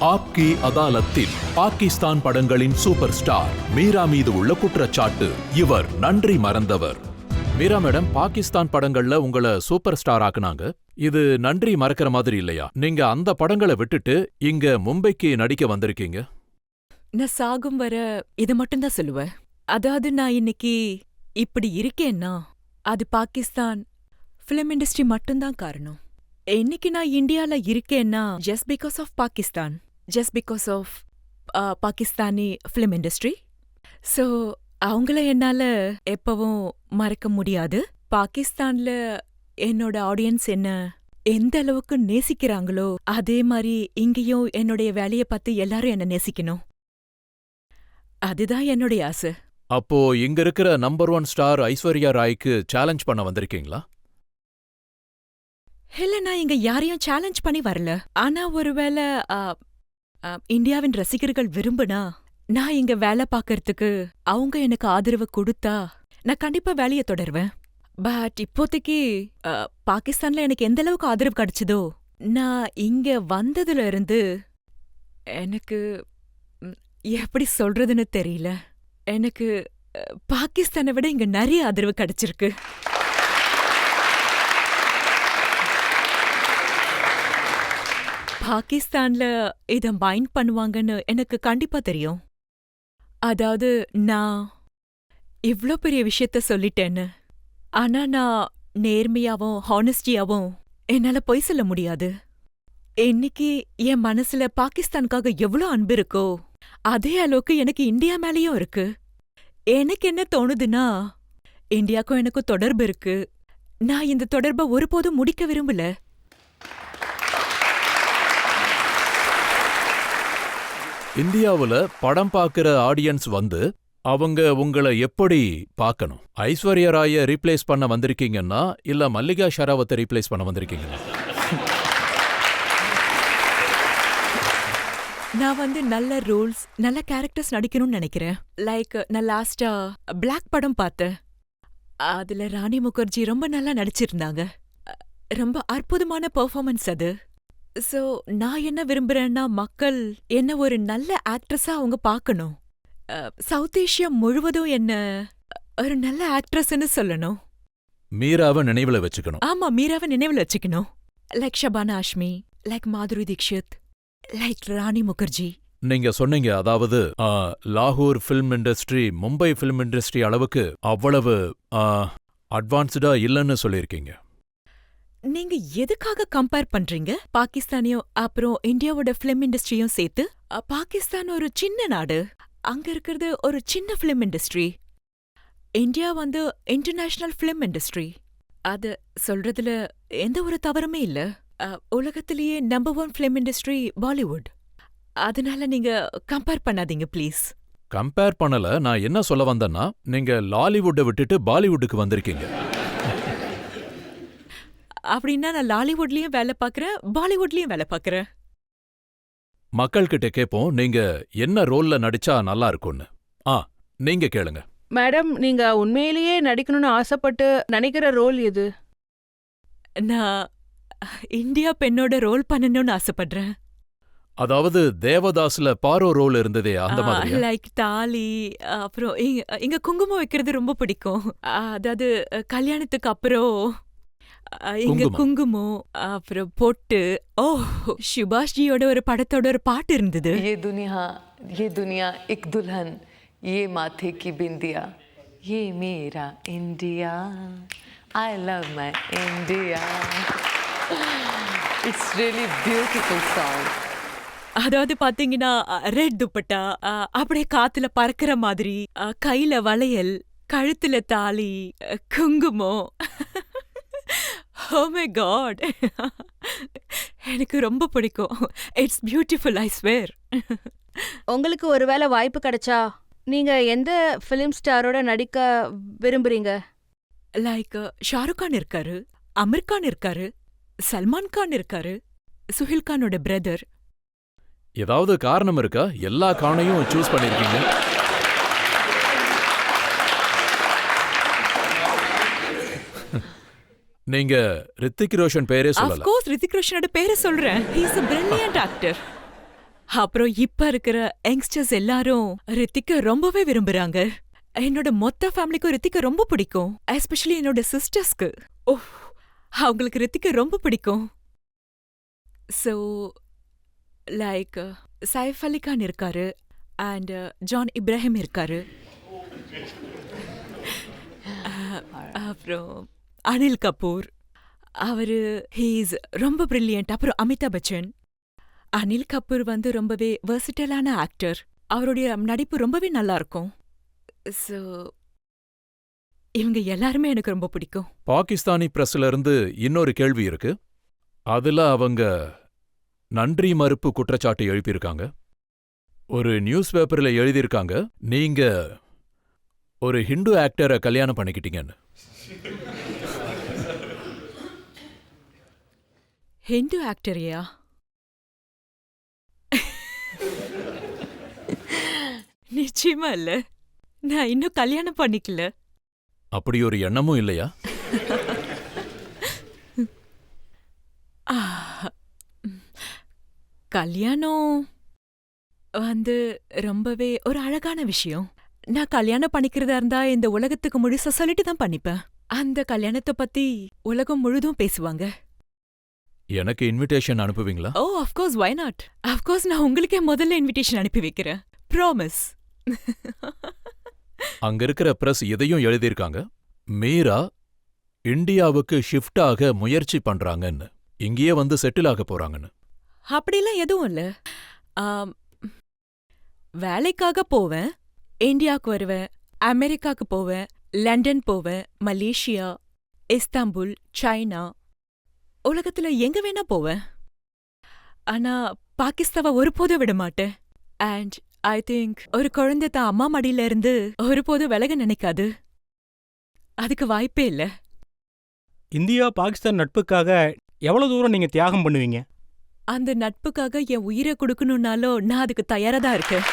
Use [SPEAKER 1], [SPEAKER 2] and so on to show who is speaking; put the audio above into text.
[SPEAKER 1] ஆப்கி அதாலத்தில் பாகிஸ்தான் படங்களின் super star Meera மீது உள்ள குற்றச்சாட்டு. இவர் நன்றி மறந்தவர். மீரா மேடம், பாகிஸ்தான் படங்கள்ல உங்களை சூப்பர் ஸ்டார் ஆக்குனாங்க. இது நன்றி மறக்கிற மாதிரி இல்லையா? நீங்க அந்த படங்களை விட்டுட்டு இங்க மும்பைக்கு நடிக்க வந்திருக்கீங்க.
[SPEAKER 2] நான் சாகும் வர இத மட்டும்தான் சொல்லுவேன். அதாவது நான் இன்னைக்கு இப்படி இருக்கேன்னா அது பாகிஸ்தான் ஃபிலிம் இண்டஸ்ட்ரி மட்டும்தான் காரணம். இன்னைக்கு நான் இந்தியால இருக்கேன்னா just because of Pakistan, just because of Pakistani film industry. So அவங்கள என்னால எப்பவும் மறக்க முடியாது. பாகிஸ்தான்ல என்னோட ஆடியன்ஸ் என்ன எந்த அளவுக்கு நேசிக்கிறாங்களோ அதே மாதிரி இங்கேயும் என்னுடைய வேலைய பார்த்து எல்லாரும் என்ன நேசிக்கணும். அதுதான் என்னுடைய ஆசை.
[SPEAKER 1] அப்போ இங்க இருக்கிற நம்பர் 1 ஸ்டார் ஐஸ்வர்யா ராய்க்கு சேலஞ்ச் பண்ண வந்திருக்கீங்களா?
[SPEAKER 2] இல்ல, நான் இங்க யாரையும் சேலஞ்ச் பண்ணி வரல. ஆனா ஒருவேளை இந்தியாவின் ரசிகர்கள் விரும்புனா நான் இங்க வேலை பார்க்கறதுக்கு அவங்க எனக்கு ஆதரவு கொடுத்தா நான் கண்டிப்பா வேலையை தொடருவேன். பட் இப்போதைக்கு பாகிஸ்தான்ல எனக்கு எந்த அளவுக்கு ஆதரவு கிடைச்சதோ நான் இங்க வந்ததுல இருந்து எனக்கு எப்படி சொல்றதுன்னு தெரியல. எனக்கு பாகிஸ்தானை விட இங்க நிறைய ஆதரவு கிடைச்சிருக்கு. பாகிஸ்தான்ல இத மைண்ட் பண்ணுவாங்கன்னு எனக்கு கண்டிப்பா தெரியும். அதாவது நான் இவ்ளோ பெரிய விஷயத்த சொல்லிட்டேன்னு. ஆனா நான் நேர்மையாவும் ஹானஸ்டியாவும் என்னால பொய் சொல்ல முடியாது. இன்னைக்கு என் மனசுல பாகிஸ்தானுக்காக எவ்வளோ அன்பு இருக்கோ அதே அளவுக்கு எனக்கு இந்தியா மேலயும் இருக்கு. எனக்கு என்ன தோணுதுன்னா இந்தியாக்கும் எனக்கும் தொடர்பு இருக்கு. நான் இந்த தொடர்பை ஒருபோதும் முடிக்க விரும்பல.
[SPEAKER 1] இந்தியாவுல படம் பார்க்கிற ஆடியன்ஸ் வந்து அவங்க உங்களை எப்படி பார்க்கணும்? ஐஸ்வர்யா ராயை ரீப்ளேஸ் பண்ண வந்திருக்கீங்கன்னா இல்ல மல்லிகா ஷெராவத்தை ரீப்ளேஸ் பண்ண வந்திருக்கீங்களா?
[SPEAKER 2] நான் வந்து நல்ல ரோல்ஸ், நல்ல கேரக்டர்ஸ் நடிக்கணும்னு நினைக்கிறேன். லைக் நான் லாஸ்டா பிளாக் படம் பார்த்தேன். அதுல ராணி முகர்ஜி ரொம்ப நல்லா நடிச்சிருந்தாங்க. ரொம்ப அற்புதமான பெர்ஃபார்மன்ஸ் அது. சோ நான் என்ன விரும்புறேன்னா மக்கள் என்ன ஒரு நல்ல ஆக்ட்ரஸா அவங்க பார்க்கணும். சவுத் ஏஷியா முழுவதும் என்ன ஒரு நல்ல ஆக்ட்ரஸ்ன்னு சொல்லணும்.
[SPEAKER 1] மீராவை நினைவுல வச்சுக்கணும்.
[SPEAKER 2] ஆமா, மீராவை நினைவுல வச்சுக்கணும். லைக் ஷபானா ஆஷ்மி, லைக் மாதுரி தீக்ஷித், லைக் ராணி முகர்ஜி.
[SPEAKER 1] நீங்க சொன்னீங்க, அதாவது லாகூர் film industry Mumbai film industry அளவுக்கு அவ்வளவு அட்வான்ஸ்டா இல்லைன்னு சொல்லியிருக்கீங்க.
[SPEAKER 2] நீங்க எதுக்காக கம்பேர் பண்றீங்க பாகிஸ்தானையும் அப்புறம் இந்தியாவோட ஃபிலிம் இண்டஸ்ட்ரியும் சேர்த்து? பாகிஸ்தான் ஒரு சின்ன நாடு, அங்க இருக்கிறது ஒரு சின்ன ஃபிலிம் இண்டஸ்ட்ரி. இந்தியா வந்து இன்டர்நேஷனல் ஃபிலிம் இண்டஸ்ட்ரி. அது சொல்றதுல எந்த ஒரு தவறுமே இல்ல. உலகத்திலேயே நம்பர் 1 ஃபிலிம் இண்டஸ்ட்ரி பாலிவுட். அதனால நீங்க கம்பேர் பண்ணாதீங்க ப்ளீஸ்.
[SPEAKER 1] கம்பேர் பண்ணல. நான் என்ன சொல்ல வந்தேன்னா, நீங்க லாலிவுட்டை விட்டுட்டு பாலிவுட்டுக்கு வந்திருக்கீங்க.
[SPEAKER 2] அப்படின்னா நான் லாலிவுட்லயும் வேலை பார்க்கறேன், பாலிவுட்லயும் வேலை பார்க்கறேன்.
[SPEAKER 1] மக்கள் கிட்ட கேட்போம், நீங்க என்ன ரோல்ல நடிச்சா நல்லா இருக்கும்னு. நீங்க கேளுங்க.
[SPEAKER 3] மேடம், நீங்க உண்மையிலேயே நடிக்கணும்னு ஆசைப்பட்டு நினைக்கிற ரோல் எது?
[SPEAKER 2] நான் இந்தியா பெண்ணோட ரோல் பண்ணணும்னு ஆசைப்படுறேன்.
[SPEAKER 1] அதாவது தேவதாஸ்ல பாரோ ரோல் இருந்ததே அந்த மாதிரி.
[SPEAKER 2] லைக் தாலி, அப்புறம் இங்க குங்குமம் வைக்கிறது ரொம்ப பிடிக்கும். அதாவது கல்யாணத்துக்கு அப்புறம் இங்க குங்குமம், அப்புறம் பொட்டு. ஓ, சுபாஷ்ஜியோட ஒரு படத்தோட ஒரு பாட்டு இருந்தது.
[SPEAKER 4] ये दुनिया एक दुल्हन, ये माथे की बिंदिया, ये मेरा India, I love my India. It's really beautiful song.
[SPEAKER 2] அதாவது பாத்தீங்கன்னா ரெட் துப்பட்டா, அப்படியே காத்துல பறக்கிற மாதிரி, கையில வளையல், கழுத்துல தாலி, குங்குமம். Oh my God. எனக்கு ரொம்ப பிடிக்கும். It's beautiful, I swear.
[SPEAKER 3] உங்களுக்கு ஒருவேளை வாய்ப்பு கிடைச்சா நீங்க எந்த ஃபிலிம் ஸ்டாரோட நடிக்க விரும்புறீங்க?
[SPEAKER 2] லைக் ஷாருக் கான் இருக்காரு, அமீர் கான் இருக்காரு, சல்மான் கான் இருக்காரு, சுஹில் கானோட பிரதர்.
[SPEAKER 1] ஏதாவது காரணம் இருக்கா எல்லா கானையும் சூஸ் பண்ணிருக்கீங்க? நீங்க ரித்திக் ரோஷன் பேரே சொல்லல.
[SPEAKER 2] ஆஃப் கோர்ஸ் ரித்திக் ரோஷனோட பேரை சொல்றேன். He is a brilliant actor. அப்புறம் இப்ப இருக்கிற யங்ஸ்டர்ஸ் எல்லாரும் ரித்திக்க ரொம்பவே விரும்புறாங்க. என்னோட மொத்த ஃபேமிலிக்கும் ரித்திக்க ரொம்ப பிடிக்கும். எஸ்பெஷலி என்னோட சிஸ்டர்ஸ்க்கு. ஓஹ், அவங்களுக்கு ரித்திக்க ரொம்ப பிடிக்கும். ஸோ லைக் சைஃப் அலி கான் இருக்காரு அண்ட் ஜான் இப்ராஹிம் இருக்காரு. அப்புறம் அனில் கபூர், அவரு ஹீஸ் ரொம்ப பிரில்லியன்ட். அப்புறம் அமிதாப் பச்சன். அனில் கபூர் வந்து ரொம்பவே வெர்சிட்டலான ஆக்டர். அவருடைய நடிப்பு ரொம்பவே நல்லா இருக்கும். ஸோ இவங்க எல்லாருமே எனக்கு ரொம்ப பிடிக்கும்.
[SPEAKER 1] பாகிஸ்தானி பிரஸ்ல இருந்து இன்னொரு கேள்வி இருக்கு. அதுல அவங்க நன்றி மறுப்பு குற்றச்சாட்டு எழுப்பியிருக்காங்க. ஒரு நியூஸ் பேப்பர்ல எழுதியிருக்காங்க, நீங்க ஒரு ஹிந்து ஆக்டரை கல்யாணம் பண்ணிக்கிட்டீங்கன்னு.
[SPEAKER 2] ஹிந்து ஆக்டரையா? நிச்சயமா இல்ல. நான் இன்னும் கல்யாணம் பண்ணிக்கல.
[SPEAKER 1] அப்படி ஒரு எண்ணமும் இல்லையா?
[SPEAKER 2] கல்யாணம் வந்து ரொம்பவே ஒரு அழகான விஷயம். நான் கல்யாணம் பண்ணிக்கிறதா இருந்தா இந்த உலகத்துக்கு முழுசா சொல்லிட்டு தான் பண்ணிப்பேன். அந்த கல்யாணத்தை பத்தி உலகம் முழுதும் பேசுவாங்க.
[SPEAKER 1] எனக்கு இன்விடேஷன் அனுப்புவீங்களா?
[SPEAKER 2] Oh of course, why not? Of course, நான் உங்களுக்கே முதல்ல இன்விடேஷன் அனுப்பி வைக்கிறேன். ப்ராமிஸ்.
[SPEAKER 1] அங்க இருக்கிற பிரஸ் இதையும் எழுதியிருக்காங்க, மீரா இந்தியாவுக்கு ஷிஃப்ட் ஆக முயற்சி பண்றாங்கன்னு, இங்கேயே வந்து செட்டில் ஆக போறாங்கன்னு.
[SPEAKER 2] அப்படிலாம் எதுவும் இல்ல. ஆம், வேலைக்காக போவேன், இந்தியாவுக்கு வருவேன், அமெரிக்காக்கு போவேன், லண்டன் போவேன், மலேசியா, இஸ்தாம்புல், சைனா, உலகத்துல எங்க வேணா போவேன். ஆனா பாகிஸ்தாவை ஒருபோதும் விட மாட்டேன். அண்ட் ஐ திங்க் ஒரு குழந்தை தான் அம்மா மடியில இருந்து ஒருபோதும் விலக நினைக்காது. அதுக்கு வாய்ப்பே இல்ல.
[SPEAKER 5] இந்தியா பாகிஸ்தான் நட்புக்காக எவ்வளவு தூரம் நீங்க தியாகம் பண்ணுவீங்க?
[SPEAKER 2] அந்த நட்புக்காக என் உயிரை கொடுக்கணும்னாலும் நான் அதுக்கு தயாரா தான் இருக்கேன்.